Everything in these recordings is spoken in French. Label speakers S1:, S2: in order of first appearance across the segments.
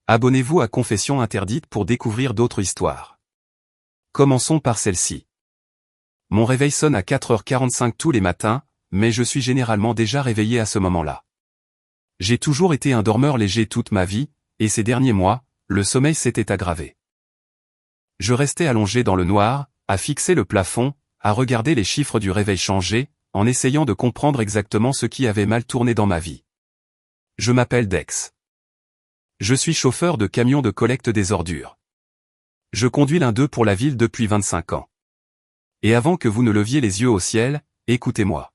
S1: Abonnez-vous à Confessions interdites pour découvrir d'autres histoires. Commençons par celle-ci. Mon réveil sonne à 4h45 tous les matins, mais je suis généralement déjà réveillé à ce moment-là. J'ai toujours été un dormeur léger toute ma vie, et ces derniers mois, le sommeil s'était aggravé. Je restais allongé dans le noir, à fixer le plafond, à regarder les chiffres du réveil changer, en essayant de comprendre exactement ce qui avait mal tourné dans ma vie. Je m'appelle Dex. Je suis chauffeur de camion de collecte des ordures. Je conduis l'un d'eux pour la ville depuis 25 ans. Et avant que vous ne leviez les yeux au ciel, écoutez-moi.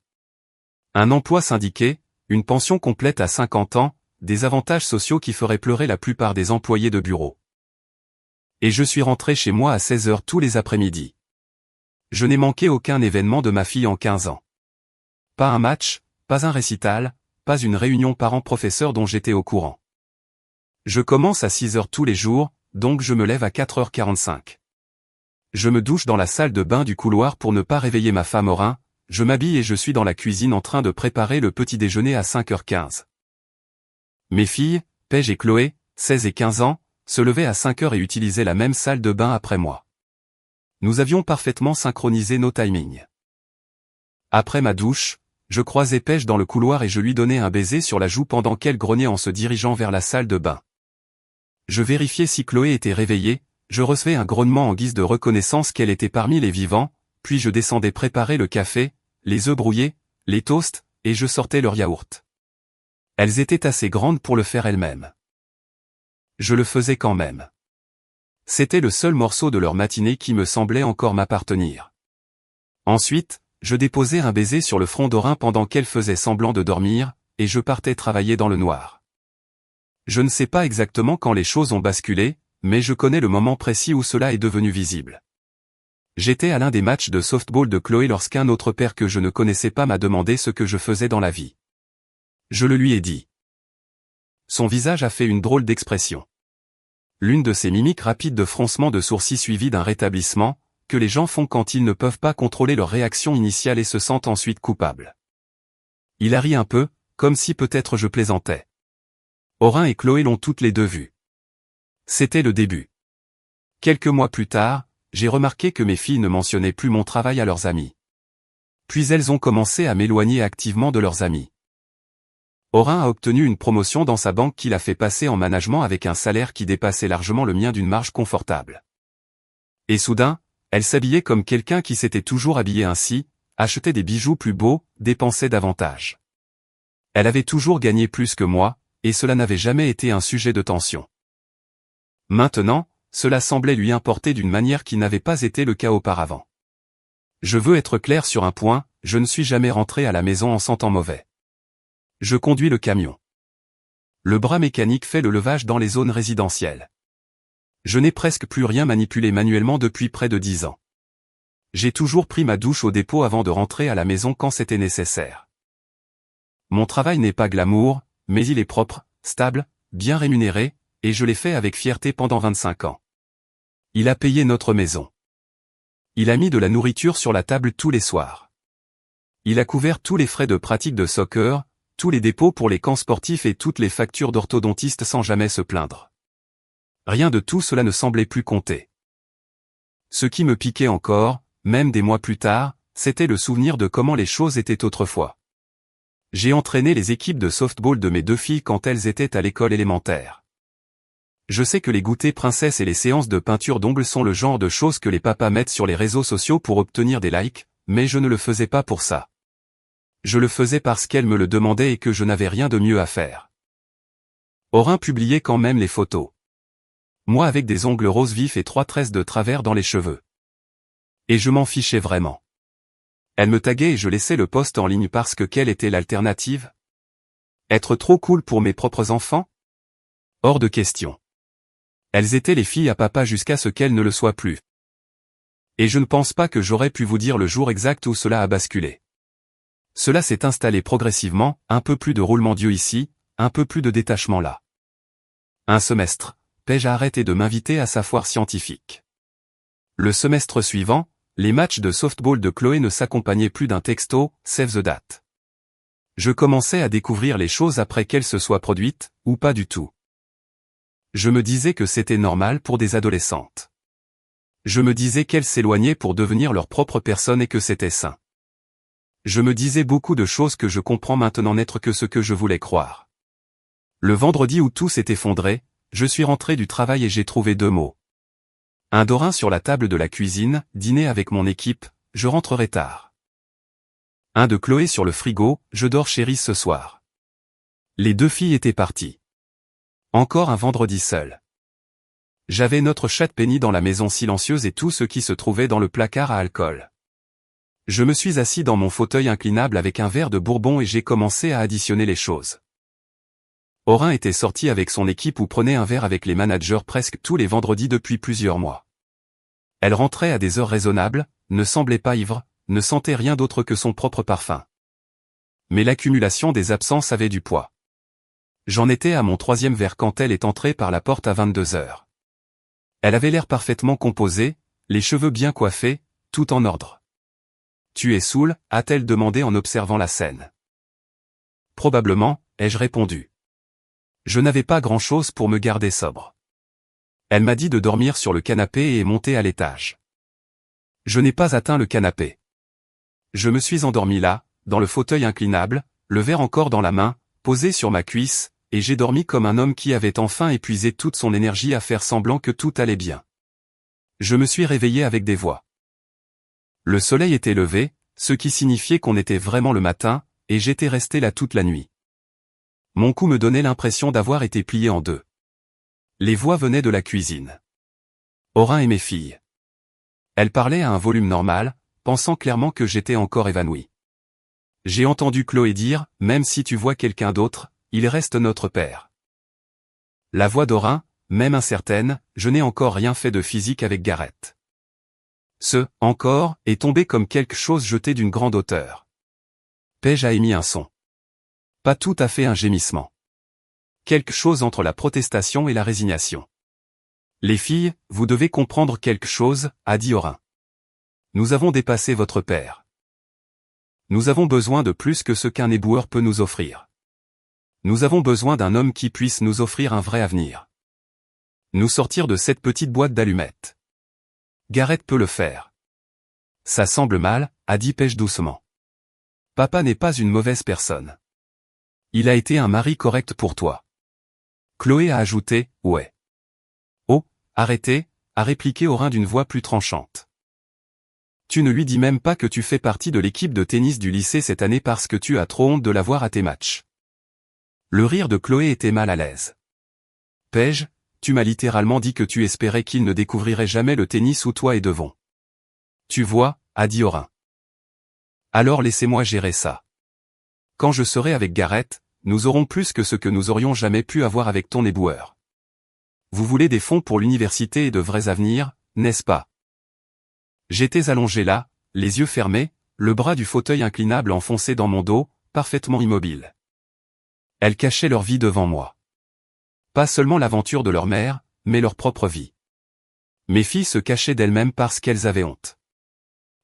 S1: Un emploi syndiqué, une pension complète à 50 ans, des avantages sociaux qui feraient pleurer la plupart des employés de bureau. Et je suis rentré chez moi à 16h tous les après-midi. Je n'ai manqué aucun événement de ma fille en 15 ans. Pas un match, pas un récital, pas une réunion parents-professeurs dont j'étais au courant. Je commence à 6h tous les jours, donc je me lève à 4h45. Je me douche dans la salle de bain du couloir pour ne pas réveiller ma femme au rein, je m'habille et je suis dans la cuisine en train de préparer le petit déjeuner à 5h15. Mes filles, Paige et Chloé, 16 et 15 ans, se levaient à 5h et utilisaient la même salle de bain après moi. Nous avions parfaitement synchronisé nos timings. Après ma douche, je croisais Paige dans le couloir et je lui donnais un baiser sur la joue pendant qu'elle grognait en se dirigeant vers la salle de bain. Je vérifiais si Chloé était réveillée, je recevais un grognement en guise de reconnaissance qu'elle était parmi les vivants, puis je descendais préparer le café, les œufs brouillés, les toasts, et je sortais leur yaourt. Elles étaient assez grandes pour le faire elles-mêmes. Je le faisais quand même. C'était le seul morceau de leur matinée qui me semblait encore m'appartenir. Ensuite, je déposais un baiser sur le front d'Orin pendant qu'elle faisait semblant de dormir, et je partais travailler dans le noir. Je ne sais pas exactement quand les choses ont basculé, mais je connais le moment précis où cela est devenu visible. J'étais à l'un des matchs de softball de Chloé lorsqu'un autre père que je ne connaissais pas m'a demandé ce que je faisais dans la vie. Je le lui ai dit. Son visage a fait une drôle d'expression. L'une de ces mimiques rapides de froncement de sourcils suivies d'un rétablissement, que les gens font quand ils ne peuvent pas contrôler leur réaction initiale et se sentent ensuite coupables. Il a ri un peu, comme si peut-être je plaisantais. Orin et Chloé l'ont toutes les deux vu. C'était le début. Quelques mois plus tard, j'ai remarqué que mes filles ne mentionnaient plus mon travail à leurs amis. Puis elles ont commencé à m'éloigner activement de leurs amis. Orin a obtenu une promotion dans sa banque qui l'a fait passer en management avec un salaire qui dépassait largement le mien d'une marge confortable. Et soudain, elle s'habillait comme quelqu'un qui s'était toujours habillé ainsi, achetait des bijoux plus beaux, dépensait davantage. Elle avait toujours gagné plus que moi, et cela n'avait jamais été un sujet de tension. Maintenant, cela semblait lui importer d'une manière qui n'avait pas été le cas auparavant. Je veux être clair sur un point, je ne suis jamais rentré à la maison en sentant mauvais. Je conduis le camion. Le bras mécanique fait le levage dans les zones résidentielles. Je n'ai presque plus rien manipulé manuellement depuis près de 10 ans. J'ai toujours pris ma douche au dépôt avant de rentrer à la maison quand c'était nécessaire. Mon travail n'est pas glamour, mais il est propre, stable, bien rémunéré, et je l'ai fait avec fierté pendant 25 ans. Il a payé notre maison. Il a mis de la nourriture sur la table tous les soirs. Il a couvert tous les frais de pratique de soccer, tous les dépôts pour les camps sportifs et toutes les factures d'orthodontiste sans jamais se plaindre. Rien de tout cela ne semblait plus compter. Ce qui me piquait encore, même des mois plus tard, c'était le souvenir de comment les choses étaient autrefois. J'ai entraîné les équipes de softball de mes deux filles quand elles étaient à l'école élémentaire. Je sais que les goûters princesses et les séances de peinture d'ongles sont le genre de choses que les papas mettent sur les réseaux sociaux pour obtenir des likes, mais je ne le faisais pas pour ça. Je le faisais parce qu'elles me le demandaient et que je n'avais rien de mieux à faire. Orin publiait quand même les photos. Moi avec des ongles roses vifs et 3 tresses de travers dans les cheveux. Et je m'en fichais vraiment. Elle me taguait et je laissais le post en ligne parce que quelle était l'alternative? Être trop cool pour mes propres enfants? Hors de question. Elles étaient les filles à papa jusqu'à ce qu'elles ne le soient plus. Et je ne pense pas que j'aurais pu vous dire le jour exact où cela a basculé. Cela s'est installé progressivement, un peu plus de roulement d'yeux ici, un peu plus de détachement là. Un semestre, Paige a arrêté de m'inviter à sa foire scientifique. Le semestre suivant, les matchs de softball de Chloé ne s'accompagnaient plus d'un texto, save the date. Je commençais à découvrir les choses après qu'elles se soient produites, ou pas du tout. Je me disais que c'était normal pour des adolescentes. Je me disais qu'elles s'éloignaient pour devenir leur propre personne et que c'était sain. Je me disais beaucoup de choses que je comprends maintenant n'être que ce que je voulais croire. Le vendredi où tout s'est effondré, je suis rentré du travail et j'ai trouvé 2 mots. Un Dorin sur la table de la cuisine, dîner avec mon équipe, je rentrerai tard. Un de Chloé sur le frigo, je dors chérie ce soir. Les 2 filles étaient parties. Encore un vendredi seul. J'avais notre chatte Penny dans la maison silencieuse et tout ce qui se trouvait dans le placard à alcool. Je me suis assis dans mon fauteuil inclinable avec un verre de bourbon et j'ai commencé à additionner les choses. Orin était sorti avec son équipe ou prenait un verre avec les managers presque tous les vendredis depuis plusieurs mois. Elle rentrait à des heures raisonnables, ne semblait pas ivre, ne sentait rien d'autre que son propre parfum. Mais l'accumulation des absences avait du poids. J'en étais à mon 3e verre quand elle est entrée par la porte à 22 heures. Elle avait l'air parfaitement composée, les cheveux bien coiffés, tout en ordre. « Tu es saoul ?» a-t-elle demandé en observant la scène. « Probablement », ai-je répondu. Je n'avais pas grand-chose pour me garder sobre. Elle m'a dit de dormir sur le canapé et monter à l'étage. Je n'ai pas atteint le canapé. Je me suis endormi là, dans le fauteuil inclinable, le verre encore dans la main, posé sur ma cuisse, et j'ai dormi comme un homme qui avait enfin épuisé toute son énergie à faire semblant que tout allait bien. Je me suis réveillé avec des voix. Le soleil était levé, ce qui signifiait qu'on était vraiment le matin, et j'étais resté là toute la nuit. Mon cou me donnait l'impression d'avoir été plié en 2. Les voix venaient de la cuisine. Orin et mes filles. Elles parlaient à un volume normal, pensant clairement que j'étais encore évanoui. J'ai entendu Chloé dire, même si tu vois quelqu'un d'autre, il reste notre père. La voix d'Orin, même incertaine, je n'ai encore rien fait de physique avec Gareth. Ce « encore » est tombé comme quelque chose jeté d'une grande hauteur. Paige a émis un son. Pas tout à fait un gémissement. Quelque chose entre la protestation et la résignation. Les filles, vous devez comprendre quelque chose, a dit Orin. Nous avons dépassé votre père. Nous avons besoin de plus que ce qu'un éboueur peut nous offrir. Nous avons besoin d'un homme qui puisse nous offrir un vrai avenir. Nous sortir de cette petite boîte d'allumettes. Gareth peut le faire. Ça semble mal, a dit Paige doucement. Papa n'est pas une mauvaise personne. Il a été un mari correct pour toi. Chloé a ajouté, ouais. Oh, arrêtez, a répliqué Orin d'une voix plus tranchante. Tu ne lui dis même pas que tu fais partie de l'équipe de tennis du lycée cette année parce que tu as trop honte de la voir à tes matchs. Le rire de Chloé était mal à l'aise. Paige, tu m'as littéralement dit que tu espérais qu'il ne découvrirait jamais le tennis où toi et Devon. Tu vois, a dit Orin. Alors laissez-moi gérer ça. Quand je serai avec Gareth, nous aurons plus que ce que nous aurions jamais pu avoir avec ton éboueur. Vous voulez des fonds pour l'université et de vrais avenirs, n'est-ce pas? J'étais allongé là, les yeux fermés, le bras du fauteuil inclinable enfoncé dans mon dos, parfaitement immobile. Elles cachaient leur vie devant moi. Pas seulement l'aventure de leur mère, mais leur propre vie. Mes filles se cachaient d'elles-mêmes parce qu'elles avaient honte.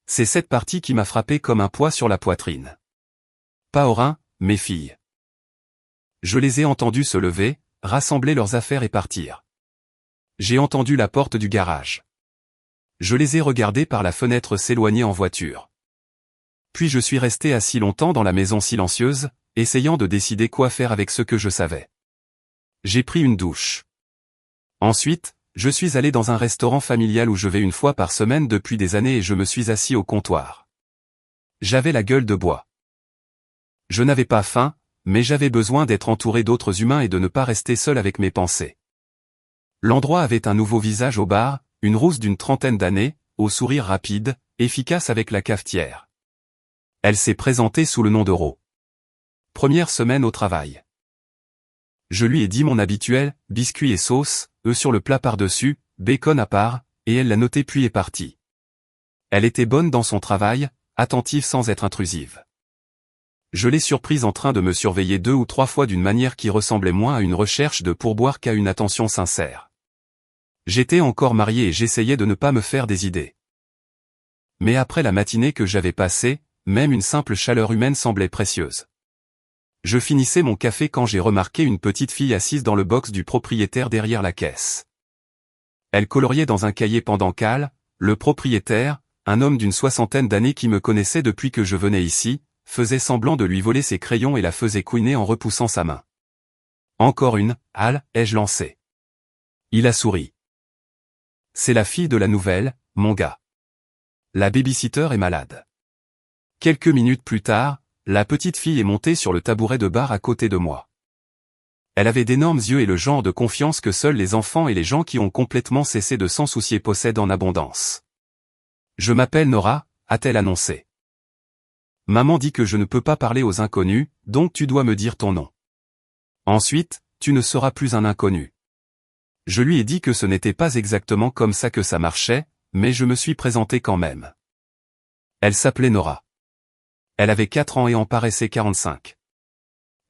S1: C'est cette partie qui m'a frappé comme un poids sur la poitrine. Pas Orin, mes filles. Je les ai entendues se lever, rassembler leurs affaires et partir. J'ai entendu la porte du garage. Je les ai regardées par la fenêtre s'éloigner en voiture. Puis je suis resté assis longtemps dans la maison silencieuse, essayant de décider quoi faire avec ce que je savais. J'ai pris une douche. Ensuite, je suis allé dans un restaurant familial où je vais une fois par semaine depuis des années et je me suis assis au comptoir. J'avais la gueule de bois. Je n'avais pas faim, mais j'avais besoin d'être entouré d'autres humains et de ne pas rester seul avec mes pensées. L'endroit avait un nouveau visage au bar, une rousse d'une 30aine d'années, au sourire rapide, efficace avec la cafetière. Elle s'est présentée sous le nom de Ro. Première semaine au travail. Je lui ai dit mon habituel, biscuits et sauce, œufs sur le plat par-dessus, bacon à part, et elle l'a noté puis est partie. Elle était bonne dans son travail, attentive sans être intrusive. Je l'ai surprise en train de me surveiller 2 ou 3 fois d'une manière qui ressemblait moins à une recherche de pourboire qu'à une attention sincère. J'étais encore marié et j'essayais de ne pas me faire des idées. Mais après la matinée que j'avais passée, même une simple chaleur humaine semblait précieuse. Je finissais mon café quand j'ai remarqué une petite fille assise dans le box du propriétaire derrière la caisse. Elle coloriait dans un cahier pendant qu'Al, le propriétaire, un homme d'une soixantaine d'années qui me connaissait depuis que je venais ici, faisait semblant de lui voler ses crayons et la faisait couiner en repoussant sa main. Encore une, Al, ai-je lancé. Il a souri. C'est la fille de la nouvelle, mon gars. La babysitter est malade. Quelques minutes plus tard, la petite fille est montée sur le tabouret de bar à côté de moi. Elle avait d'énormes yeux et le genre de confiance que seuls les enfants et les gens qui ont complètement cessé de s'en soucier possèdent en abondance. Je m'appelle Nora, a-t-elle annoncé. Maman dit que je ne peux pas parler aux inconnus, donc tu dois me dire ton nom. Ensuite, tu ne seras plus un inconnu. Je lui ai dit que ce n'était pas exactement comme ça que ça marchait, mais je me suis présenté quand même. Elle s'appelait Nora. Elle avait 4 ans et en paraissait 45.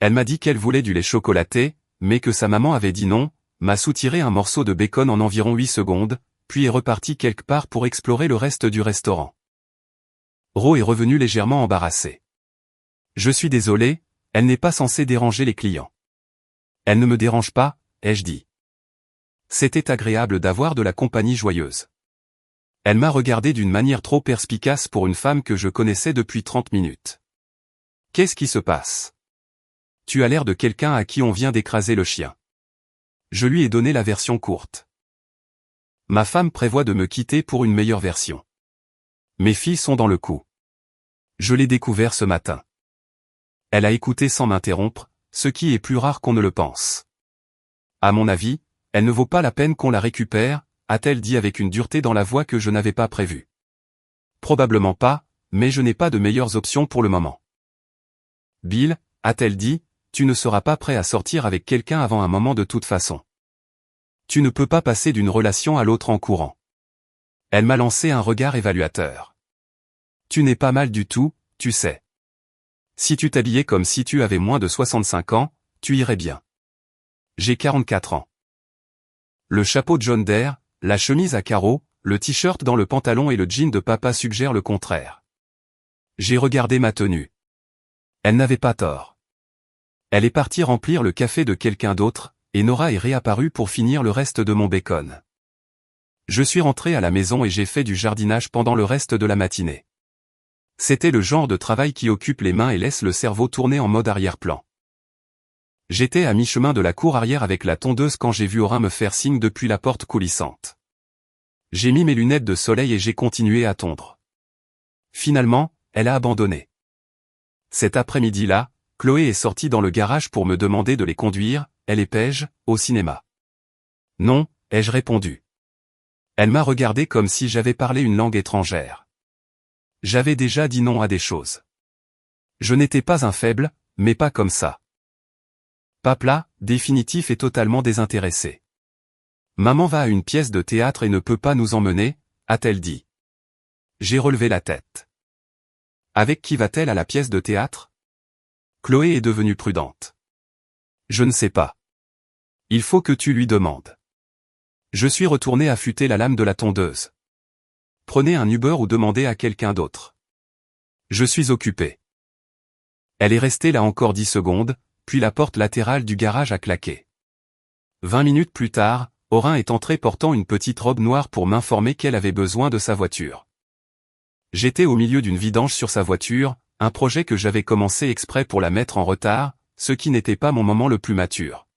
S1: Elle m'a dit qu'elle voulait du lait chocolaté, mais que sa maman avait dit non, m'a soutiré un morceau de bacon en environ 8 secondes, puis est repartie quelque part pour explorer le reste du restaurant. Ro est revenu légèrement embarrassé. Je suis désolé, elle n'est pas censée déranger les clients. Elle ne me dérange pas, ai-je dit. C'était agréable d'avoir de la compagnie joyeuse. Elle m'a regardé d'une manière trop perspicace pour une femme que je connaissais depuis 30 minutes. Qu'est-ce qui se passe? Tu as l'air de quelqu'un à qui on vient d'écraser le chien. Je lui ai donné la version courte. Ma femme prévoit de me quitter pour une meilleure version. Mes filles sont dans le coup. Je l'ai découvert ce matin. Elle a écouté sans m'interrompre, ce qui est plus rare qu'on ne le pense. À mon avis, elle ne vaut pas la peine qu'on la récupère, a-t-elle dit avec une dureté dans la voix que je n'avais pas prévue. Probablement pas, mais je n'ai pas de meilleures options pour le moment. Bill, a-t-elle dit, tu ne seras pas prêt à sortir avec quelqu'un avant un moment de toute façon. Tu ne peux pas passer d'une relation à l'autre en courant. Elle m'a lancé un regard évaluateur. Tu n'es pas mal du tout, tu sais. Si tu t'habillais comme si tu avais moins de 65 ans, tu irais bien. J'ai 44 ans. Le chapeau John Deere, la chemise à carreaux, le t-shirt dans le pantalon et le jean de papa suggèrent le contraire. J'ai regardé ma tenue. Elle n'avait pas tort. Elle est partie remplir le café de quelqu'un d'autre, et Nora est réapparue pour finir le reste de mon bacon. Je suis rentré à la maison et j'ai fait du jardinage pendant le reste de la matinée. C'était le genre de travail qui occupe les mains et laisse le cerveau tourner en mode arrière-plan. J'étais à mi-chemin de la cour arrière avec la tondeuse quand j'ai vu Orin me faire signe depuis la porte coulissante. J'ai mis mes lunettes de soleil et j'ai continué à tondre. Finalement, elle a abandonné. Cet après-midi-là, Chloé est sortie dans le garage pour me demander de les conduire, elle et Paige, au cinéma. Non, ai-je répondu. Elle m'a regardé comme si j'avais parlé une langue étrangère. J'avais déjà dit non à des choses. Je n'étais pas un faible, mais pas comme ça. Papa, définitif et totalement désintéressé. Maman va à une pièce de théâtre et ne peut pas nous emmener, a-t-elle dit. J'ai relevé la tête. Avec qui va-t-elle à la pièce de théâtre? Chloé est devenue prudente. Je ne sais pas. Il faut que tu lui demandes. Je suis retourné affûter la lame de la tondeuse. Prenez un Uber ou demandez à quelqu'un d'autre. Je suis occupé. Elle est restée là encore 10 secondes, puis la porte latérale du garage a claqué. 20 minutes plus tard, Orin est entré portant une petite robe noire pour m'informer qu'elle avait besoin de sa voiture. J'étais au milieu d'une vidange sur sa voiture, un projet que j'avais commencé exprès pour la mettre en retard, ce qui n'était pas mon moment le plus mature.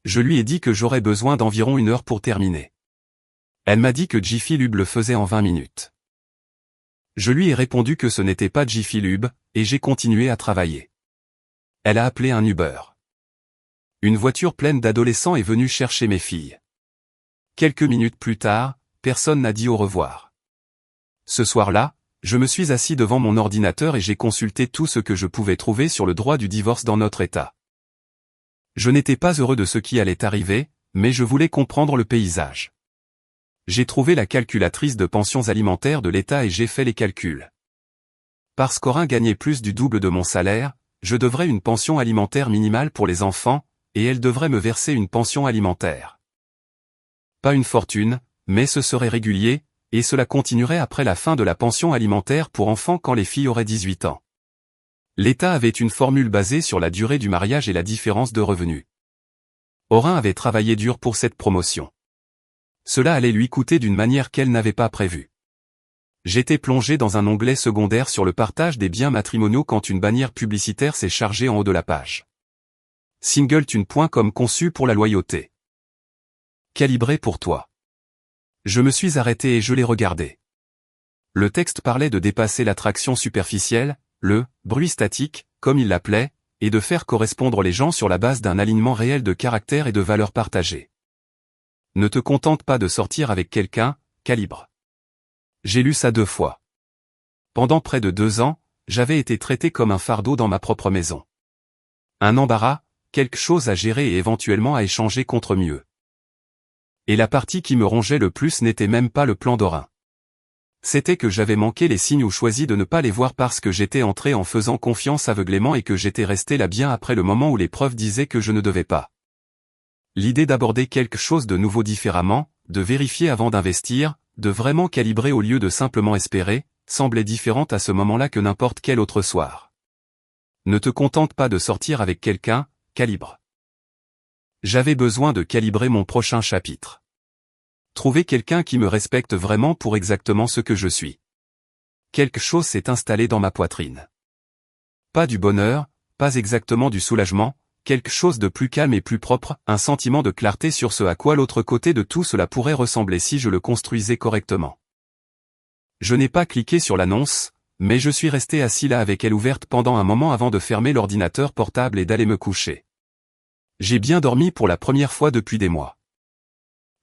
S1: Je lui ai dit que j'aurais besoin d'environ 1 heure pour terminer. Elle m'a dit que Jiffy Lube le faisait en 20 minutes. Je lui ai répondu que ce n'était pas Jiffy Lube, et j'ai continué à travailler. Elle a appelé un Uber. Une voiture pleine d'adolescents est venue chercher mes filles. Quelques minutes plus tard, personne n'a dit au revoir. Ce soir-là, je me suis assis devant mon ordinateur et j'ai consulté tout ce que je pouvais trouver sur le droit du divorce dans notre État. Je n'étais pas heureux de ce qui allait arriver, mais je voulais comprendre le paysage. J'ai trouvé la calculatrice de pensions alimentaires de l'État et j'ai fait les calculs. Parce qu'Orin gagnait plus du double de mon salaire, je devrais une pension alimentaire minimale pour les enfants, et elle devrait me verser une pension alimentaire. Pas une fortune, mais ce serait régulier, et cela continuerait après la fin de la pension alimentaire pour enfants quand les filles auraient 18 ans. L'État avait une formule basée sur la durée du mariage et la différence de revenus. Orin avait travaillé dur pour cette promotion. Cela allait lui coûter d'une manière qu'elle n'avait pas prévue. J'étais plongé dans un onglet secondaire sur le partage des biens matrimoniaux quand une bannière publicitaire s'est chargée en haut de la page. Singleton.com conçu pour la loyauté. Calibré pour toi. Je me suis arrêté et je l'ai regardé. Le texte parlait de dépasser l'attraction superficielle, le bruit statique, comme il l'appelait, et de faire correspondre les gens sur la base d'un alignement réel de caractère et de valeurs partagées. Ne te contente pas de sortir avec quelqu'un, calibre. J'ai lu ça 2 fois. Pendant près de 2 ans, j'avais été traité comme un fardeau dans ma propre maison. Un embarras, quelque chose à gérer et éventuellement à échanger contre mieux. Et la partie qui me rongeait le plus n'était même pas le plan d'Orin. C'était que j'avais manqué les signes ou choisi de ne pas les voir parce que j'étais entré en faisant confiance aveuglément et que j'étais resté là bien après le moment où les preuves disaient que je ne devais pas. L'idée d'aborder quelque chose de nouveau différemment, de vérifier avant d'investir, de vraiment calibrer au lieu de simplement espérer, semblait différente à ce moment-là que n'importe quel autre soir. Ne te contente pas de sortir avec quelqu'un, calibre. J'avais besoin de calibrer mon prochain chapitre. Trouver quelqu'un qui me respecte vraiment pour exactement ce que je suis. Quelque chose s'est installé dans ma poitrine. Pas du bonheur, pas exactement du soulagement, quelque chose de plus calme et plus propre, un sentiment de clarté sur ce à quoi l'autre côté de tout cela pourrait ressembler si je le construisais correctement. Je n'ai pas cliqué sur l'annonce, mais je suis resté assis là avec elle ouverte pendant un moment avant de fermer l'ordinateur portable et d'aller me coucher. J'ai bien dormi pour la première fois depuis des mois.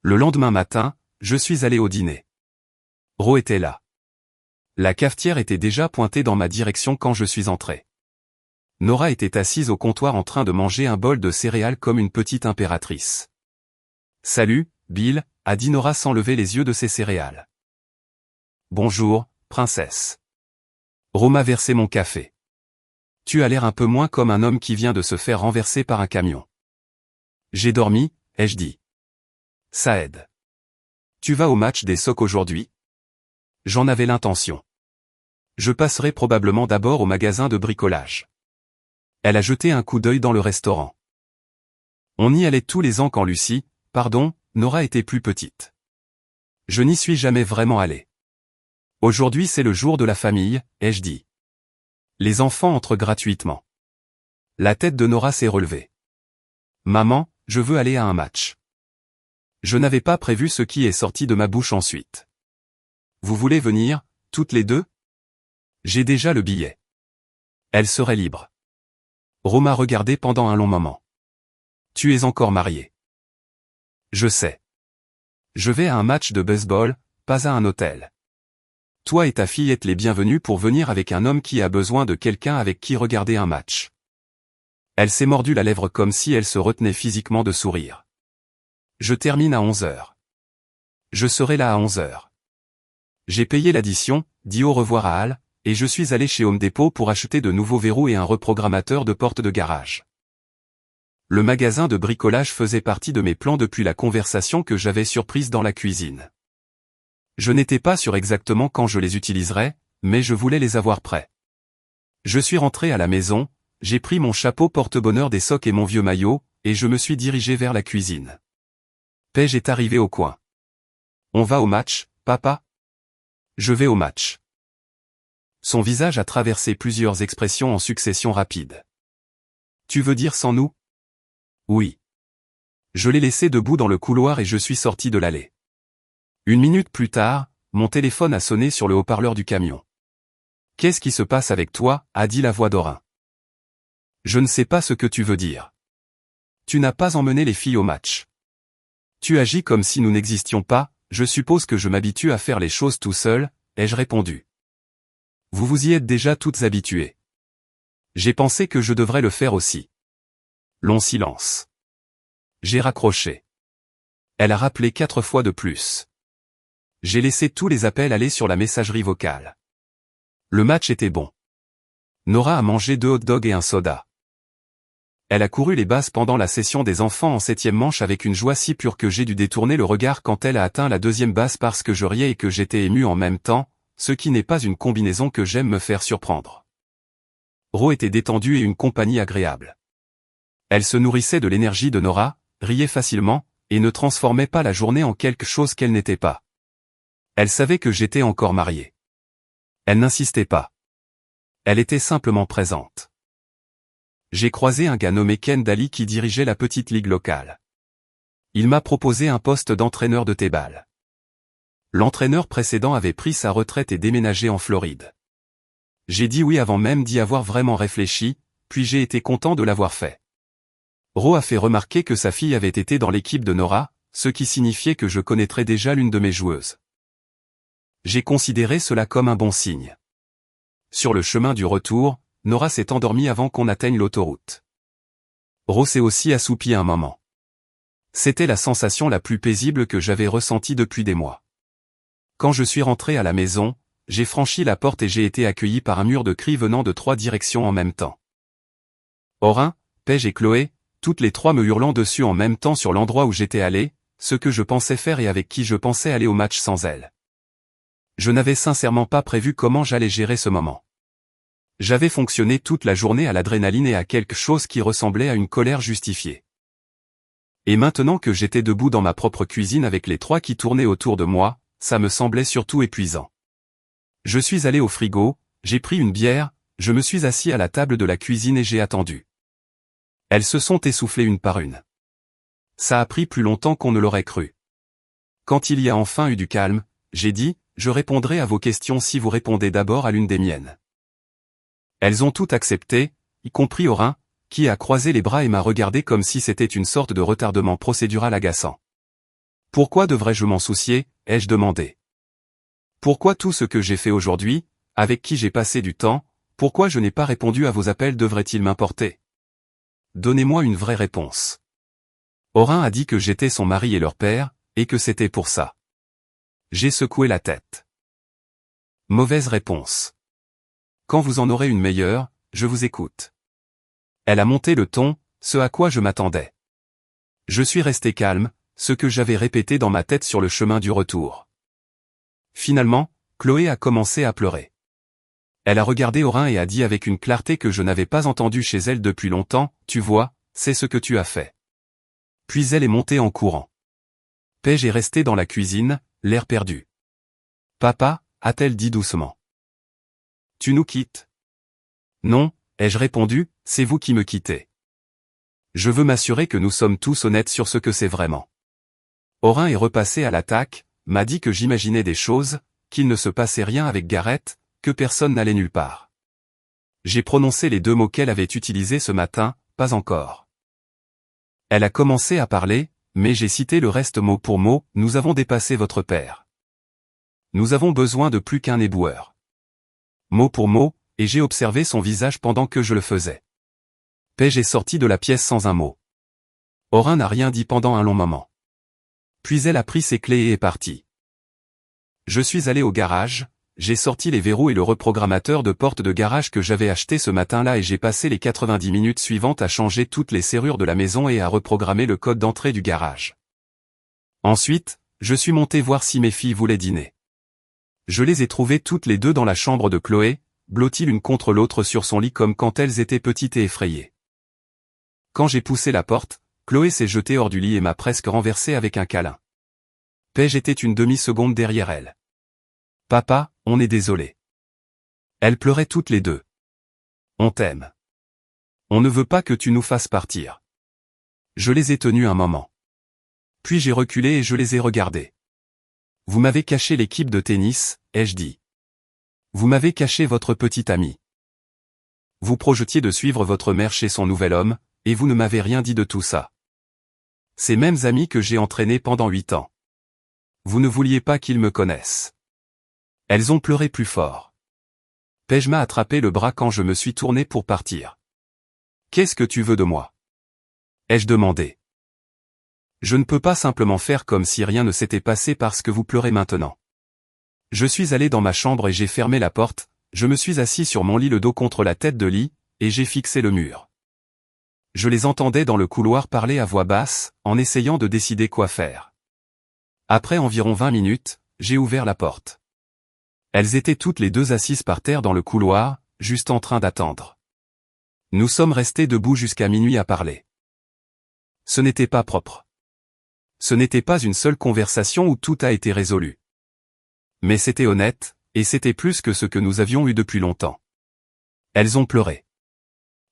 S1: Le lendemain matin, je suis allé au dîner. Ro était là. La cafetière était déjà pointée dans ma direction quand je suis entré. Nora était assise au comptoir en train de manger un bol de céréales comme une petite impératrice. « Salut, Bill » a dit Nora sans lever les yeux de ses céréales. « Bonjour, princesse. » Ro m'a versé mon café. « Tu as l'air un peu moins comme un homme qui vient de se faire renverser par un camion. »« J'ai dormi, ai-je dit. » Ça aide. Tu vas au match des Sox aujourd'hui? J'en avais l'intention. Je passerai probablement d'abord au magasin de bricolage. Elle a jeté un coup d'œil dans le restaurant. On y allait tous les ans quand Nora était plus petite. Je n'y suis jamais vraiment allé. Aujourd'hui c'est le jour de la famille, ai-je dit. Les enfants entrent gratuitement. La tête de Nora s'est relevée. Maman, je veux aller à un match. Je n'avais pas prévu ce qui est sorti de ma bouche ensuite. Vous voulez venir, toutes les deux? J'ai déjà le billet. Elle serait libre. Ro m'a regardé pendant un long moment. Tu es encore marié. Je sais. Je vais à un match de baseball, pas à un hôtel. Toi et ta fille êtes les bienvenus pour venir avec un homme qui a besoin de quelqu'un avec qui regarder un match. Elle s'est mordu la lèvre comme si elle se retenait physiquement de sourire. Je termine à 11h. Je serai là à 11h. J'ai payé l'addition, dit au revoir à Al, et je suis allé chez Home Depot pour acheter de nouveaux verrous et un reprogrammateur de porte de garage. Le magasin de bricolage faisait partie de mes plans depuis la conversation que j'avais surprise dans la cuisine. Je n'étais pas sûr exactement quand je les utiliserais, mais je voulais les avoir prêts. Je suis rentré à la maison, j'ai pris mon chapeau porte-bonheur des Sox et mon vieux maillot, et je me suis dirigé vers la cuisine. Paige est arrivé au coin. On va au match, papa? Je vais au match. Son visage a traversé plusieurs expressions en succession rapide. Tu veux dire sans nous? Oui. Je l'ai laissé debout dans le couloir et je suis sorti de l'allée. 1 minute plus tard, mon téléphone a sonné sur le haut-parleur du camion. Qu'est-ce qui se passe avec toi? A dit la voix d'Orin. Je ne sais pas ce que tu veux dire. Tu n'as pas emmené les filles au match. Tu agis comme si nous n'existions pas, je suppose que je m'habitue à faire les choses tout seul, ai-je répondu. Vous vous y êtes déjà toutes habituées. J'ai pensé que je devrais le faire aussi. Long silence. J'ai raccroché. Elle a rappelé 4 fois de plus. J'ai laissé tous les appels aller sur la messagerie vocale. Le match était bon. Nora a mangé 2 hot dogs et un soda. Elle a couru les bases pendant la session des enfants en 7e manche avec une joie si pure que j'ai dû détourner le regard quand elle a atteint la 2e base parce que je riais et que j'étais ému en même temps, ce qui n'est pas une combinaison que j'aime me faire surprendre. Ro était détendue et une compagnie agréable. Elle se nourrissait de l'énergie de Nora, riait facilement, et ne transformait pas la journée en quelque chose qu'elle n'était pas. Elle savait que j'étais encore marié. Elle n'insistait pas. Elle était simplement présente. J'ai croisé un gars nommé Ken Daly qui dirigeait la petite ligue locale. Il m'a proposé un poste d'entraîneur de T-ball. L'entraîneur précédent avait pris sa retraite et déménagé en Floride. J'ai dit oui avant même d'y avoir vraiment réfléchi, puis j'ai été content de l'avoir fait. Ro a fait remarquer que sa fille avait été dans l'équipe de Nora, ce qui signifiait que je connaîtrais déjà l'une de mes joueuses. J'ai considéré cela comme un bon signe. Sur le chemin du retour, Nora s'est endormie avant qu'on atteigne l'autoroute. Ro s'est aussi assoupi un moment. C'était la sensation la plus paisible que j'avais ressentie depuis des mois. Quand je suis rentré à la maison, j'ai franchi la porte et j'ai été accueilli par un mur de cris venant de 3 directions en même temps. Orin, Paige et Chloé, toutes les 3 me hurlant dessus en même temps sur l'endroit où j'étais allé, ce que je pensais faire et avec qui je pensais aller au match sans elles. Je n'avais sincèrement pas prévu comment j'allais gérer ce moment. J'avais fonctionné toute la journée à l'adrénaline et à quelque chose qui ressemblait à une colère justifiée. Et maintenant que j'étais debout dans ma propre cuisine avec les 3 qui tournaient autour de moi, ça me semblait surtout épuisant. Je suis allé au frigo, j'ai pris une bière, je me suis assis à la table de la cuisine et j'ai attendu. Elles se sont essoufflées une par une. Ça a pris plus longtemps qu'on ne l'aurait cru. Quand il y a enfin eu du calme, j'ai dit, je répondrai à vos questions si vous répondez d'abord à l'une des miennes. Elles ont tout accepté, y compris Orin, qui a croisé les bras et m'a regardé comme si c'était une sorte de retardement procédural agaçant. Pourquoi devrais-je m'en soucier, ai-je demandé. Pourquoi tout ce que j'ai fait aujourd'hui, avec qui j'ai passé du temps, pourquoi je n'ai pas répondu à vos appels devrait-il m'importer? Donnez-moi une vraie réponse. Orin a dit que j'étais son mari et leur père, et que c'était pour ça. J'ai secoué la tête. Mauvaise réponse. Quand vous en aurez une meilleure, je vous écoute. Elle a monté le ton, ce à quoi je m'attendais. Je suis resté calme, ce que j'avais répété dans ma tête sur le chemin du retour. Finalement, Chloé a commencé à pleurer. Elle a regardé Orin et a dit avec une clarté que je n'avais pas entendue chez elle depuis longtemps, « Tu vois, c'est ce que tu as fait. » Puis elle est montée en courant. Paige est restée dans la cuisine, l'air perdu. « Papa » a-t-elle dit doucement. « Tu nous quittes ?»« Non » ai-je répondu, « c'est vous qui me quittez. Je veux m'assurer que nous sommes tous honnêtes sur ce que c'est vraiment. » Orin est repassé à l'attaque, m'a dit que j'imaginais des choses, qu'il ne se passait rien avec Gareth, que personne n'allait nulle part. J'ai prononcé les 2 mots qu'elle avait utilisés ce matin, pas encore. Elle a commencé à parler, mais j'ai cité le reste mot pour mot, nous avons dépassé votre père. Nous avons besoin de plus qu'un éboueur. Mot pour mot, et j'ai observé son visage pendant que je le faisais. Paige est sortie de la pièce sans un mot. Orin n'a rien dit pendant un long moment. Puis elle a pris ses clés et est partie. Je suis allé au garage, j'ai sorti les verrous et le reprogrammateur de porte de garage que j'avais acheté ce matin-là et j'ai passé les 90 minutes suivantes à changer toutes les serrures de la maison et à reprogrammer le code d'entrée du garage. Ensuite, je suis monté voir si mes filles voulaient dîner. Je les ai trouvées toutes les 2 dans la chambre de Chloé, blotties l'une contre l'autre sur son lit comme quand elles étaient petites et effrayées. Quand j'ai poussé la porte, Chloé s'est jetée hors du lit et m'a presque renversé avec un câlin. Paige était une demi-seconde derrière elle. « Papa, on est désolé. » Elles pleuraient toutes les 2. « On t'aime. On ne veut pas que tu nous fasses partir. » Je les ai tenues un moment. Puis j'ai reculé et je les ai regardées. « Vous m'avez caché l'équipe de tennis, » ai-je dit. « Vous m'avez caché votre petite amie. Vous projetiez de suivre votre mère chez son nouvel homme, et vous ne m'avez rien dit de tout ça. Ces mêmes amis que j'ai entraînés pendant 8 ans. Vous ne vouliez pas qu'ils me connaissent. » Elles ont pleuré plus fort. Paige m'a attrapé le bras quand je me suis tourné pour partir. « Qu'est-ce que tu veux de moi ?» ai-je demandé. Je ne peux pas simplement faire comme si rien ne s'était passé parce que vous pleurez maintenant. Je suis allé dans ma chambre et j'ai fermé la porte, je me suis assis sur mon lit le dos contre la tête de lit, et j'ai fixé le mur. Je les entendais dans le couloir parler à voix basse, en essayant de décider quoi faire. Après environ 20 minutes, j'ai ouvert la porte. Elles étaient toutes les 2 assises par terre dans le couloir, juste en train d'attendre. Nous sommes restés debout jusqu'à minuit à parler. Ce n'était pas propre. Ce n'était pas une seule conversation où tout a été résolu. Mais c'était honnête, et c'était plus que ce que nous avions eu depuis longtemps. Elles ont pleuré.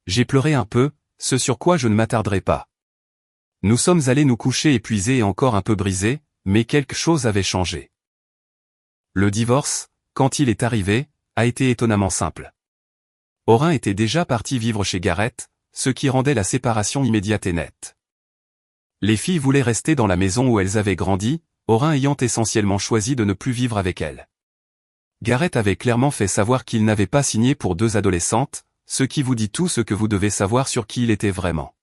S1: J'ai pleuré un peu, ce sur quoi je ne m'attarderai pas. Nous sommes allés nous coucher épuisés et encore un peu brisés, mais quelque chose avait changé. Le divorce, quand il est arrivé, a été étonnamment simple. Orin était déjà parti vivre chez Gareth, ce qui rendait la séparation immédiate et nette. Les filles voulaient rester dans la maison où elles avaient grandi, Orin ayant essentiellement choisi de ne plus vivre avec elles. Gareth avait clairement fait savoir qu'il n'avait pas signé pour 2 adolescentes, ce qui vous dit tout ce que vous devez savoir sur qui il était vraiment.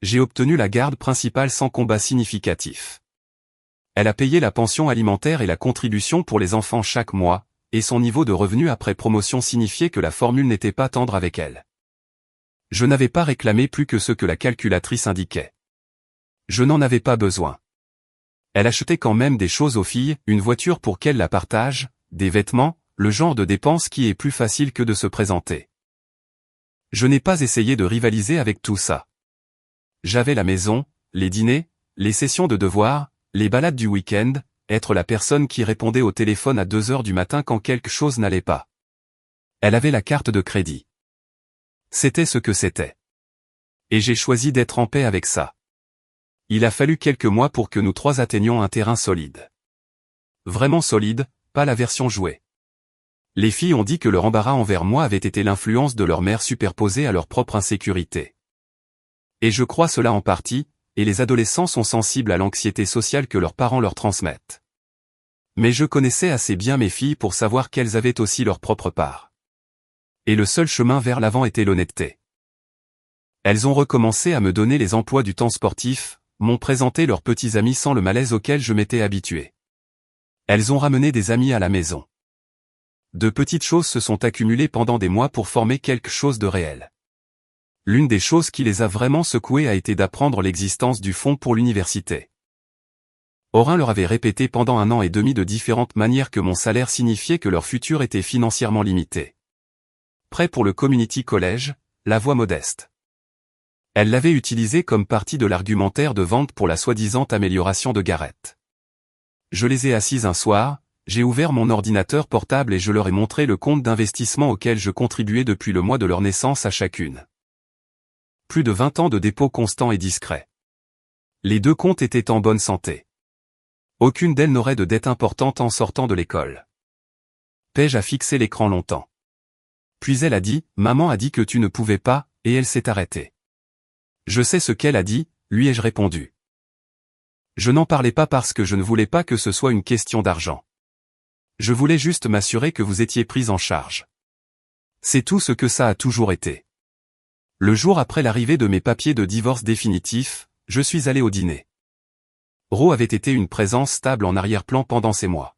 S1: J'ai obtenu la garde principale sans combat significatif. Elle a payé la pension alimentaire et la contribution pour les enfants chaque mois, et son niveau de revenu après promotion signifiait que la formule n'était pas tendre avec elle. Je n'avais pas réclamé plus que ce que la calculatrice indiquait. Je n'en avais pas besoin. Elle achetait quand même des choses aux filles, une voiture pour qu'elles la partagent, des vêtements, le genre de dépense qui est plus facile que de se présenter. Je n'ai pas essayé de rivaliser avec tout ça. J'avais la maison, les dîners, les sessions de devoirs, les balades du week-end, être la personne qui répondait au téléphone à 2 heures du matin quand quelque chose n'allait pas. Elle avait la carte de crédit. C'était ce que c'était. Et j'ai choisi d'être en paix avec ça. Il a fallu quelques mois pour que nous 3 atteignions un terrain solide. Vraiment solide, pas la version jouée. Les filles ont dit que leur embarras envers moi avait été l'influence de leur mère superposée à leur propre insécurité. Et je crois cela en partie, et les adolescents sont sensibles à l'anxiété sociale que leurs parents leur transmettent. Mais je connaissais assez bien mes filles pour savoir qu'elles avaient aussi leur propre part. Et le seul chemin vers l'avant était l'honnêteté. Elles ont recommencé à me donner les emplois du temps sportif, m'ont présenté leurs petits amis sans le malaise auquel je m'étais habitué. Elles ont ramené des amis à la maison. De petites choses se sont accumulées pendant des mois pour former quelque chose de réel. L'une des choses qui les a vraiment secouées a été d'apprendre l'existence du fonds pour l'université. Orin leur avait répété pendant 1 an et demi de différentes manières que mon salaire signifiait que leur futur était financièrement limité. Prêt pour le community college, la voix modeste. Elle l'avait utilisé comme partie de l'argumentaire de vente pour la soi-disant amélioration de Gareth. Je les ai assises un soir, j'ai ouvert mon ordinateur portable et je leur ai montré le compte d'investissement auquel je contribuais depuis le mois de leur naissance à chacune. Plus de 20 ans de dépôt constant et discret. Les 2 comptes étaient en bonne santé. Aucune d'elles n'aurait de dette importante en sortant de l'école. Paige a fixé l'écran longtemps. Puis elle a dit, « Maman a dit que tu ne pouvais pas », et elle s'est arrêtée. Je sais ce qu'elle a dit, lui ai-je répondu. Je n'en parlais pas parce que je ne voulais pas que ce soit une question d'argent. Je voulais juste m'assurer que vous étiez prise en charge. C'est tout ce que ça a toujours été. Le jour après l'arrivée de mes papiers de divorce définitif, je suis allé au dîner. Ro avait été une présence stable en arrière-plan pendant ces mois.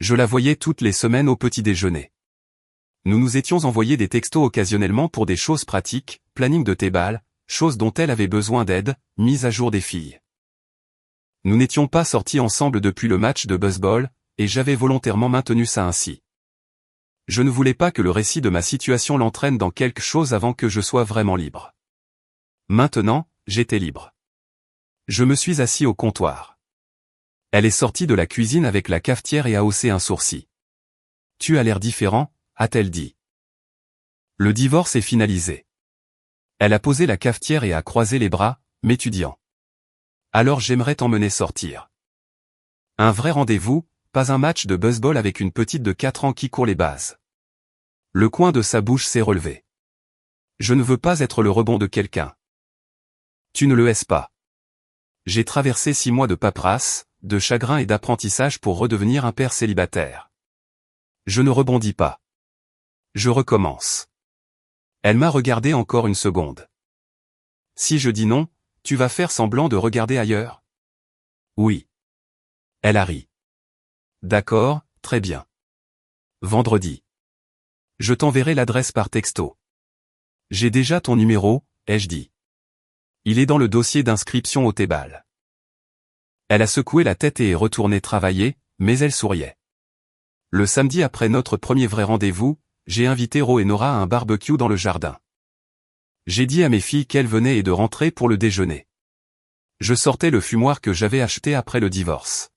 S1: Je la voyais toutes les semaines au petit déjeuner. Nous nous étions envoyés des textos occasionnellement pour des choses pratiques, planning de T-ball, choses dont elle avait besoin d'aide, mise à jour des filles. Nous n'étions pas sortis ensemble depuis le match de baseball, et j'avais volontairement maintenu ça ainsi. Je ne voulais pas que le récit de ma situation l'entraîne dans quelque chose avant que je sois vraiment libre. Maintenant, j'étais libre. Je me suis assis au comptoir. Elle est sortie de la cuisine avec la cafetière et a haussé un sourcil. « Tu as l'air différent », a-t-elle dit. Le divorce est finalisé. Elle a posé la cafetière et a croisé les bras, m'étudiant. Alors j'aimerais t'emmener sortir. Un vrai rendez-vous, pas un match de baseball avec une petite de 4 ans qui court les bases. Le coin de sa bouche s'est relevé. Je ne veux pas être le rebond de quelqu'un. Tu ne le es pas. J'ai traversé 6 mois de paperasse, de chagrin et d'apprentissage pour redevenir un père célibataire. Je ne rebondis pas. Je recommence. Elle m'a regardé encore une seconde. Si je dis non, tu vas faire semblant de regarder ailleurs? Oui. Elle a ri. D'accord, très bien. Vendredi. Je t'enverrai l'adresse par texto. J'ai déjà ton numéro, ai-je dit. Il est dans le dossier d'inscription au T-ball. Elle a secoué la tête et est retournée travailler, mais elle souriait. Le samedi après notre premier vrai rendez-vous, j'ai invité Ro et Nora à un barbecue dans le jardin. J'ai dit à mes filles qu'elles venaient et de rentrer pour le déjeuner. Je sortais le fumoir que j'avais acheté après le divorce.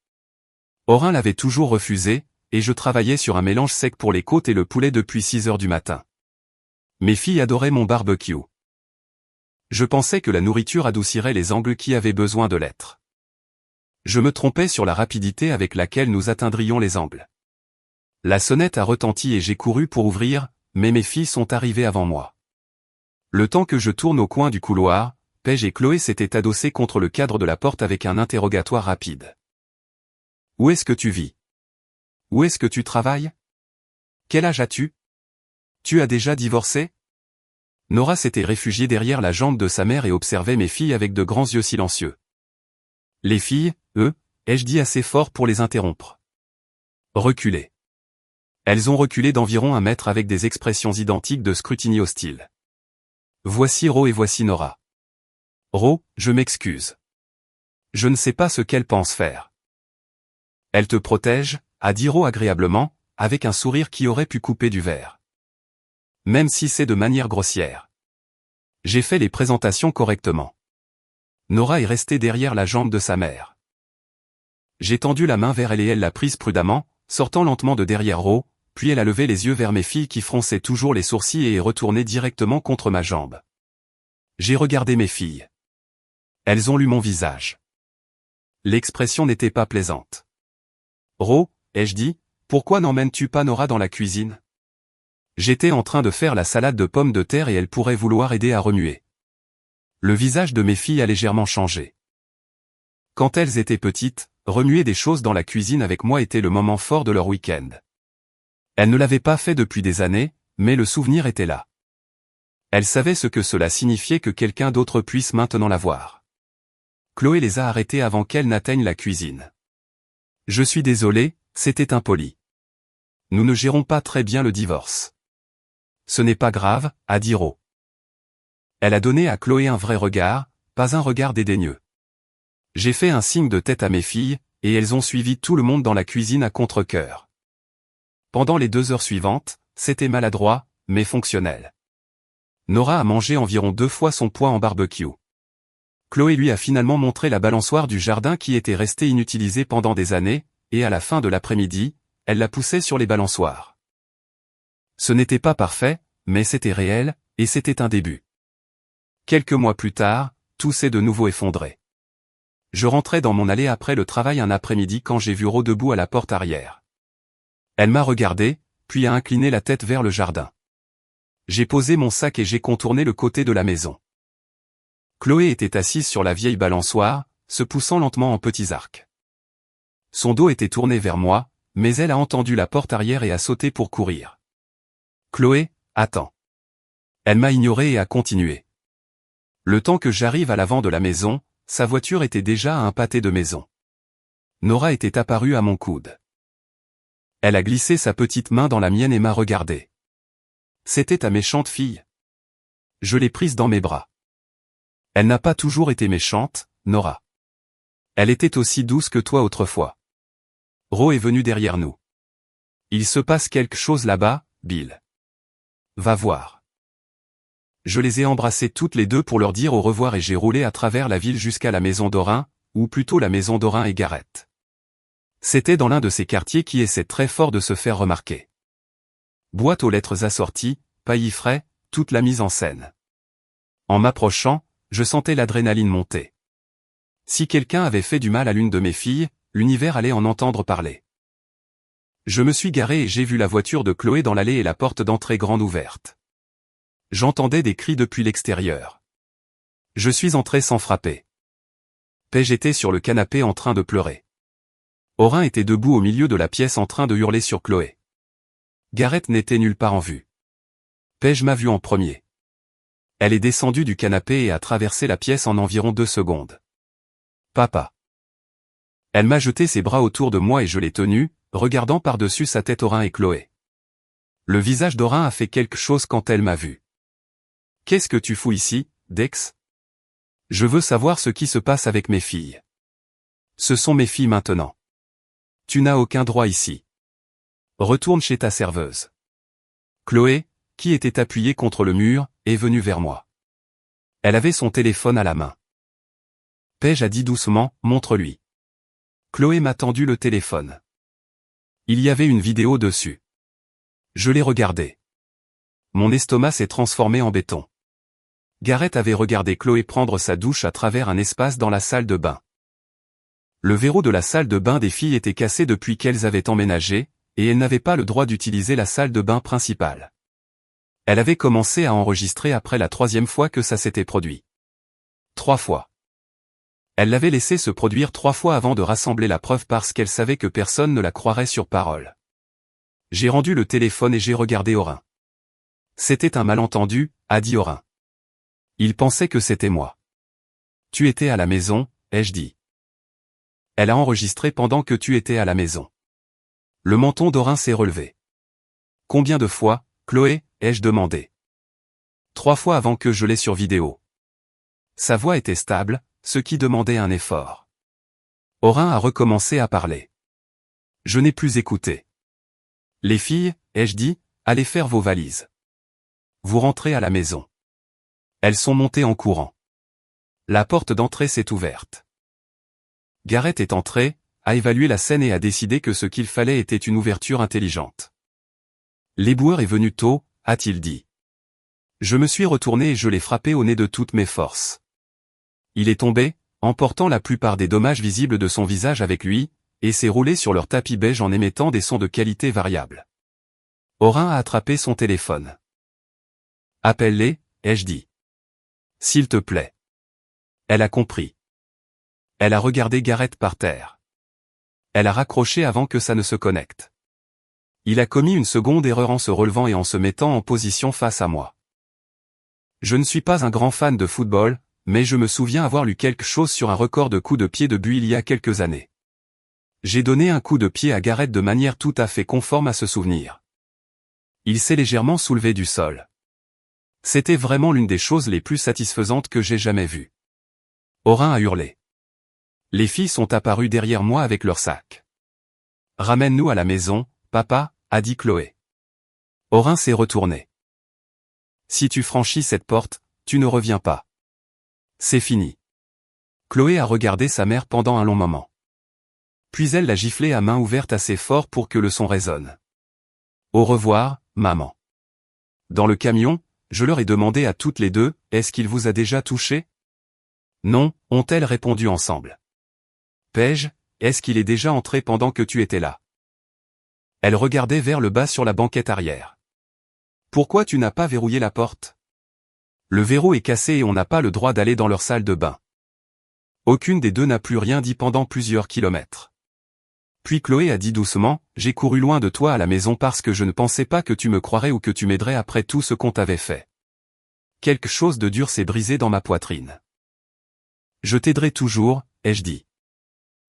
S1: Orin l'avait toujours refusé, et je travaillais sur un mélange sec pour les côtes et le poulet depuis 6 heures du matin. Mes filles adoraient mon barbecue. Je pensais que la nourriture adoucirait les angles qui avaient besoin de l'être. Je me trompais sur la rapidité avec laquelle nous atteindrions les angles. La sonnette a retenti et j'ai couru pour ouvrir, mais mes filles sont arrivées avant moi. Le temps que je tourne au coin du couloir, Paige et Chloé s'étaient adossées contre le cadre de la porte avec un interrogatoire rapide. « Où est-ce que tu vis? Où est-ce que tu travailles? Quel âge as-tu? Tu as déjà divorcé? » Nora s'était réfugiée derrière la jambe de sa mère et observait mes filles avec de grands yeux silencieux. Les filles, ai-je dit assez fort pour les interrompre. Reculez. Elles ont reculé d'environ 1 mètre avec des expressions identiques de scrutini hostile. Voici Ro et voici Nora. Ro, je m'excuse. Je ne sais pas ce qu'elle pense faire. Elle te protège, a dit Ro agréablement, avec un sourire qui aurait pu couper du verre. Même si c'est de manière grossière. J'ai fait les présentations correctement. Nora est restée derrière la jambe de sa mère. J'ai tendu la main vers elle et elle l'a prise prudemment, sortant lentement de derrière Ro, puis elle a levé les yeux vers mes filles qui fronçaient toujours les sourcils et est retournée directement contre ma jambe. J'ai regardé mes filles. Elles ont lu mon visage. L'expression n'était pas plaisante. Ro, ai-je dit, pourquoi n'emmènes-tu pas Nora dans la cuisine? J'étais en train de faire la salade de pommes de terre et elle pourrait vouloir aider à remuer. Le visage de mes filles a légèrement changé. Quand elles étaient petites, remuer des choses dans la cuisine avec moi était le moment fort de leur week-end. Elles ne l'avaient pas fait depuis des années, mais le souvenir était là. Elles savaient ce que cela signifiait que quelqu'un d'autre puisse maintenant la voir. Chloé les a arrêtées avant qu'elles n'atteignent la cuisine. Je suis désolé, c'était impoli. Nous ne gérons pas très bien le divorce. Ce n'est pas grave, a dit Ro. Elle a donné à Chloé un vrai regard, pas un regard dédaigneux. J'ai fait un signe de tête à mes filles, et elles ont suivi tout le monde dans la cuisine à contre-cœur. Pendant les 2 heures suivantes, c'était maladroit, mais fonctionnel. Nora a mangé environ 2 fois son poids en barbecue. Chloé lui a finalement montré la balançoire du jardin qui était restée inutilisée pendant des années, et à la fin de l'après-midi, elle la poussait sur les balançoires. Ce n'était pas parfait, mais c'était réel, et c'était un début. Quelques mois plus tard, tout s'est de nouveau effondré. Je rentrais dans mon allée après le travail un après-midi quand j'ai vu Ro debout à la porte arrière. Elle m'a regardé, puis a incliné la tête vers le jardin. J'ai posé mon sac et j'ai contourné le côté de la maison. Chloé était assise sur la vieille balançoire, se poussant lentement en petits arcs. Son dos était tourné vers moi, mais elle a entendu la porte arrière et a sauté pour courir. Chloé, attends. Elle m'a ignoré et a continué. Le temps que j'arrive à l'avant de la maison, sa voiture était déjà à un pâté de maison. Nora était apparue à mon coude. Elle a glissé sa petite main dans la mienne et m'a regardé. C'était ta méchante fille. Je l'ai prise dans mes bras. Elle n'a pas toujours été méchante, Nora. Elle était aussi douce que toi autrefois. Ro est venu derrière nous. Il se passe quelque chose là-bas, Bill. Va voir. Je les ai embrassées toutes les deux pour leur dire au revoir et j'ai roulé à travers la ville jusqu'à la maison d'Orin, ou plutôt la maison d'Orin et Garrett. C'était dans l'un de ces quartiers qui essaient très fort de se faire remarquer. Boîte aux lettres assorties, paillis frais, toute la mise en scène. En m'approchant, je sentais l'adrénaline monter. Si quelqu'un avait fait du mal à l'une de mes filles, l'univers allait en entendre parler. Je me suis garé et j'ai vu la voiture de Chloé dans l'allée et la porte d'entrée grande ouverte. J'entendais des cris depuis l'extérieur. Je suis entré sans frapper. Paige était sur le canapé en train de pleurer. Orin était debout au milieu de la pièce en train de hurler sur Chloé. Garrett n'était nulle part en vue. Paige m'a vu en premier. Elle est descendue du canapé et a traversé la pièce en environ 2 secondes. Papa. Elle m'a jeté ses bras autour de moi et je l'ai tenu, regardant par-dessus sa tête Orin et Chloé. Le visage d'Orin a fait quelque chose quand elle m'a vu. Qu'est-ce que tu fous ici, Dex? Je veux savoir ce qui se passe avec mes filles. Ce sont mes filles maintenant. Tu n'as aucun droit ici. Retourne chez ta serveuse. Chloé, qui était appuyée contre le mur, est venue vers moi. Elle avait son téléphone à la main. Paige a dit doucement, montre-lui. Chloé m'a tendu le téléphone. Il y avait une vidéo dessus. Je l'ai regardée. Mon estomac s'est transformé en béton. Gareth avait regardé Chloé prendre sa douche à travers un espace dans la salle de bain. Le verrou de la salle de bain des filles était cassé depuis qu'elles avaient emménagé, et elles n'avaient pas le droit d'utiliser la salle de bain principale. Elle avait commencé à enregistrer après la 3e fois que ça s'était produit. 3 fois. Elle l'avait laissé se produire 3 fois avant de rassembler la preuve parce qu'elle savait que personne ne la croirait sur parole. J'ai rendu le téléphone et j'ai regardé Orin. C'était un malentendu, a dit Orin. Il pensait que c'était moi. Tu étais à la maison, ai-je dit. Elle a enregistré pendant que tu étais à la maison. Le menton d'Orin s'est relevé. Combien de fois, Chloé, ai-je demandé. 3 fois avant que je l'ai sur vidéo. Sa voix était stable, ce qui demandait un effort. Orin a recommencé à parler. Je n'ai plus écouté. Les filles, ai-je dit, allez faire vos valises. Vous rentrez à la maison. Elles sont montées en courant. La porte d'entrée s'est ouverte. Gareth est entré, a évalué la scène et a décidé que ce qu'il fallait était une ouverture intelligente. L'éboueur est venu tôt, a-t-il dit. Je me suis retourné et je l'ai frappé au nez de toutes mes forces. Il est tombé, emportant la plupart des dommages visibles de son visage avec lui, et s'est roulé sur leur tapis beige en émettant des sons de qualité variable. Orin a attrapé son téléphone. Appelle-les, ai-je dit. S'il te plaît. Elle a compris. Elle a regardé Gareth par terre. Elle a raccroché avant que ça ne se connecte. Il a commis une seconde erreur en se relevant et en se mettant en position face à moi. Je ne suis pas un grand fan de football, mais je me souviens avoir lu quelque chose sur un record de coups de pied de but il y a quelques années. J'ai donné un coup de pied à Gareth de manière tout à fait conforme à ce souvenir. Il s'est légèrement soulevé du sol. C'était vraiment l'une des choses les plus satisfaisantes que j'ai jamais vues. Orin a hurlé. Les filles sont apparues derrière moi avec leur sac. Ramène-nous à la maison, papa, a dit Chloé. Orin s'est retourné. Si tu franchis cette porte, tu ne reviens pas. C'est fini. Chloé a regardé sa mère pendant un long moment. Puis elle l'a giflé à main ouverte assez fort pour que le son résonne. Au revoir, maman. Dans le camion, je leur ai demandé à toutes les deux, est-ce qu'il vous a déjà touché? Non, ont-elles répondu ensemble. Paige, est-ce qu'il est déjà entré pendant que tu étais là? Elle regardait vers le bas sur la banquette arrière. Pourquoi tu n'as pas verrouillé la porte? Le verrou est cassé et on n'a pas le droit d'aller dans leur salle de bain. Aucune des deux n'a plus rien dit pendant plusieurs kilomètres. Puis Chloé a dit doucement, j'ai couru loin de toi à la maison parce que je ne pensais pas que tu me croirais ou que tu m'aiderais après tout ce qu'on t'avait fait. Quelque chose de dur s'est brisé dans ma poitrine. Je t'aiderai toujours, ai-je dit.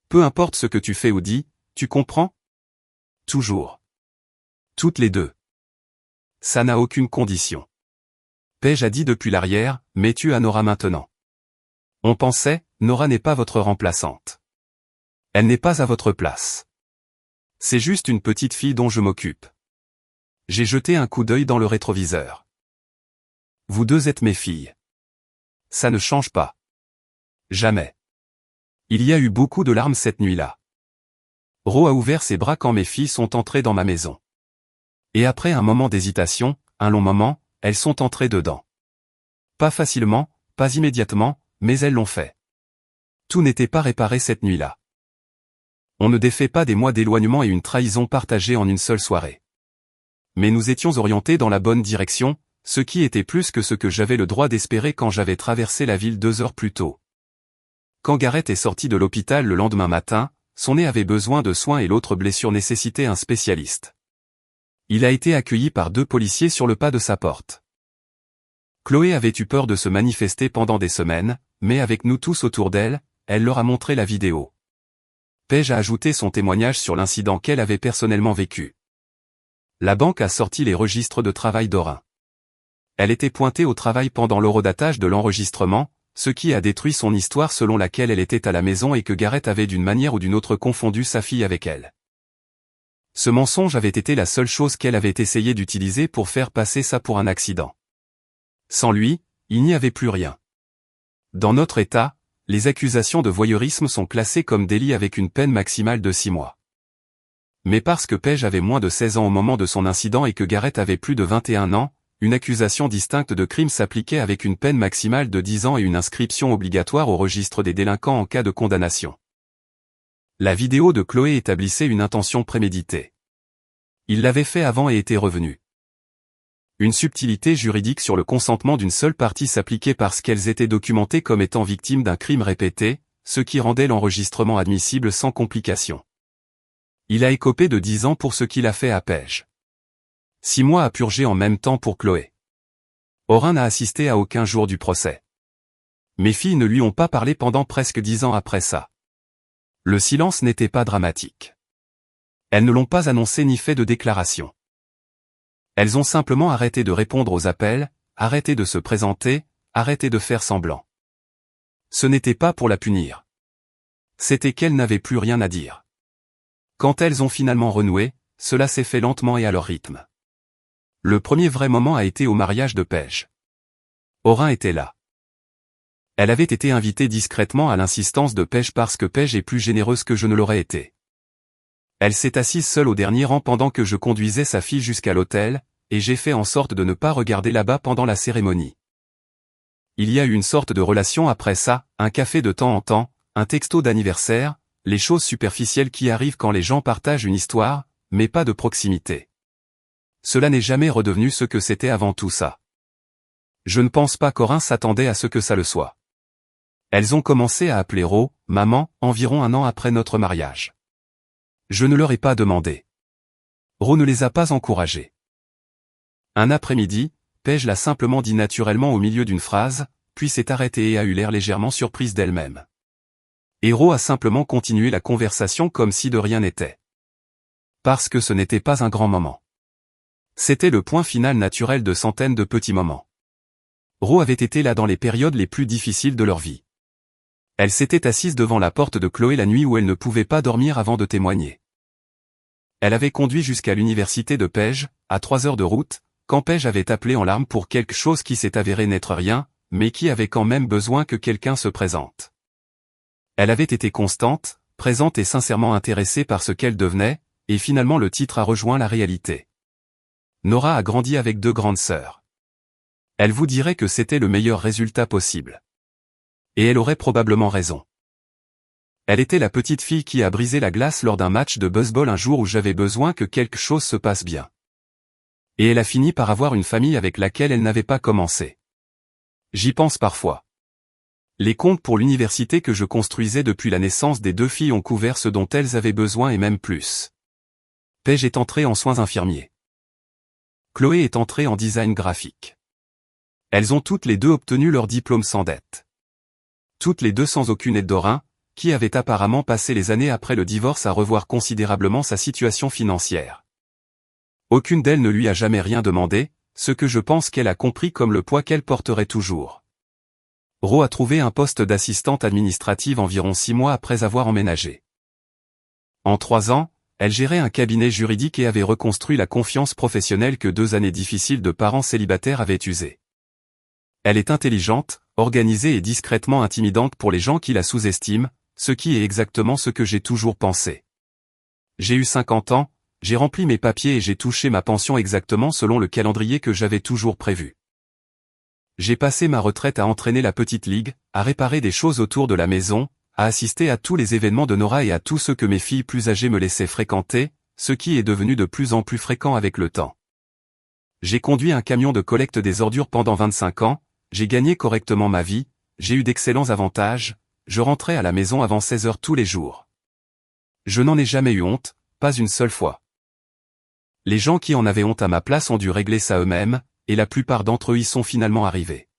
S1: Peu importe ce que tu fais ou dis, tu comprends? Toujours. Toutes les deux. Ça n'a aucune condition. Paige a dit depuis l'arrière, mais tu as Nora maintenant. On pensait, Nora n'est pas votre remplaçante. Elle n'est pas à votre place. C'est juste une petite fille dont je m'occupe. J'ai jeté un coup d'œil dans le rétroviseur. Vous deux êtes mes filles. Ça ne change pas. Jamais. Il y a eu beaucoup de larmes cette nuit-là. Ro a ouvert ses bras quand mes filles sont entrées dans ma maison. Et après un moment d'hésitation, un long moment, elles sont entrées dedans. Pas facilement, pas immédiatement, mais elles l'ont fait. Tout n'était pas réparé cette nuit-là. On ne défait pas des mois d'éloignement et une trahison partagée en une seule soirée. Mais nous étions orientés dans la bonne direction, ce qui était plus que ce que j'avais le droit d'espérer quand j'avais traversé la ville 2 heures plus tôt. Quand Gareth est sorti de l'hôpital le lendemain matin, son nez avait besoin de soins et l'autre blessure nécessitait un spécialiste. Il a été accueilli par 2 policiers sur le pas de sa porte. Chloé avait eu peur de se manifester pendant des semaines, mais avec nous tous autour d'elle, elle leur a montré la vidéo. Paige a ajouté son témoignage sur l'incident qu'elle avait personnellement vécu. La banque a sorti les registres de travail d'Orin. Elle était pointée au travail pendant l'horodatage de l'enregistrement, ce qui a détruit son histoire selon laquelle elle était à la maison et que Gareth avait d'une manière ou d'une autre confondu sa fille avec elle. Ce mensonge avait été la seule chose qu'elle avait essayé d'utiliser pour faire passer ça pour un accident. Sans lui, il n'y avait plus rien. Dans notre État, les accusations de voyeurisme sont classées comme délit avec une peine maximale de 6 mois. Mais parce que Paige avait moins de 16 ans au moment de son incident et que Garrett avait plus de 21 ans, une accusation distincte de crime s'appliquait avec une peine maximale de 10 ans et une inscription obligatoire au registre des délinquants en cas de condamnation. La vidéo de Chloé établissait une intention préméditée. Il l'avait fait avant et était revenu. Une subtilité juridique sur le consentement d'une seule partie s'appliquait parce qu'elles étaient documentées comme étant victimes d'un crime répété, ce qui rendait l'enregistrement admissible sans complication. Il a écopé de 10 ans pour ce qu'il a fait à Paige. 6 mois à purger en même temps pour Chloé. Orin n'a assisté à aucun jour du procès. Mes filles ne lui ont pas parlé pendant presque 10 ans après ça. Le silence n'était pas dramatique. Elles ne l'ont pas annoncé ni fait de déclaration. Elles ont simplement arrêté de répondre aux appels, arrêté de se présenter, arrêté de faire semblant. Ce n'était pas pour la punir. C'était qu'elles n'avaient plus rien à dire. Quand elles ont finalement renoué, cela s'est fait lentement et à leur rythme. Le premier vrai moment a été au mariage de Paige. Orin était là. Elle avait été invitée discrètement à l'insistance de Paige parce que Paige est plus généreuse que je ne l'aurais été. Elle s'est assise seule au dernier rang pendant que je conduisais sa fille jusqu'à l'hôtel, et j'ai fait en sorte de ne pas regarder là-bas pendant la cérémonie. Il y a eu une sorte de relation après ça, un café de temps en temps, un texto d'anniversaire, les choses superficielles qui arrivent quand les gens partagent une histoire, mais pas de proximité. Cela n'est jamais redevenu ce que c'était avant tout ça. Je ne pense pas qu'Orin s'attendait à ce que ça le soit. Elles ont commencé à appeler Ro, maman, environ 1 an après notre mariage. Je ne leur ai pas demandé. Ro ne les a pas encouragées. Un après-midi, Paige l'a simplement dit naturellement au milieu d'une phrase, puis s'est arrêtée et a eu l'air légèrement surprise d'elle-même. Et Ro a simplement continué la conversation comme si de rien n'était. Parce que ce n'était pas un grand moment. C'était le point final naturel de centaines de petits moments. Ro avait été là dans les périodes les plus difficiles de leur vie. Elle s'était assise devant la porte de Chloé la nuit où elle ne pouvait pas dormir avant de témoigner. Elle avait conduit jusqu'à l'université de Paige, à 3 heures de route, quand Paige avait appelé en larmes pour quelque chose qui s'est avéré n'être rien, mais qui avait quand même besoin que quelqu'un se présente. Elle avait été constante, présente et sincèrement intéressée par ce qu'elle devenait, et finalement le titre a rejoint la réalité. Nora a grandi avec 2 grandes sœurs. Elle vous dirait que c'était le meilleur résultat possible. Et elle aurait probablement raison. Elle était la petite fille qui a brisé la glace lors d'un match de baseball un jour où j'avais besoin que quelque chose se passe bien. Et elle a fini par avoir une famille avec laquelle elle n'avait pas commencé. J'y pense parfois. Les comptes pour l'université que je construisais depuis la naissance des 2 filles ont couvert ce dont elles avaient besoin et même plus. Paige est entrée en soins infirmiers. Chloé est entrée en design graphique. Elles ont toutes les 2 obtenu leur diplôme sans dette. Toutes les 2 sans aucune aide d'Orin, qui avait apparemment passé les années après le divorce à revoir considérablement sa situation financière. Aucune d'elles ne lui a jamais rien demandé, ce que je pense qu'elle a compris comme le poids qu'elle porterait toujours. Ro a trouvé un poste d'assistante administrative environ 6 mois après avoir emménagé. En 3 ans, elle gérait un cabinet juridique et avait reconstruit la confiance professionnelle que 2 années difficiles de parents célibataires avaient usée. Elle est intelligente, organisée et discrètement intimidante pour les gens qui la sous-estiment, ce qui est exactement ce que j'ai toujours pensé. J'ai eu 50 ans, j'ai rempli mes papiers et j'ai touché ma pension exactement selon le calendrier que j'avais toujours prévu. J'ai passé ma retraite à entraîner la petite ligue, à réparer des choses autour de la maison, à assister à tous les événements de Nora et à tout ce que mes filles plus âgées me laissaient fréquenter, ce qui est devenu de plus en plus fréquent avec le temps. J'ai conduit un camion de collecte des ordures pendant 25 ans, j'ai gagné correctement ma vie, j'ai eu d'excellents avantages, je rentrais à la maison avant 16 heures tous les jours. Je n'en ai jamais eu honte, pas une seule fois. Les gens qui en avaient honte à ma place ont dû régler ça eux-mêmes, et la plupart d'entre eux y sont finalement arrivés.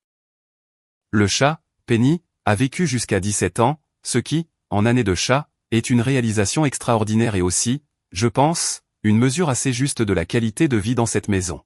S1: Le chat, Penny, a vécu jusqu'à 17 ans, ce qui, en année de chat, est une réalisation extraordinaire et aussi, je pense, une mesure assez juste de la qualité de vie dans cette maison.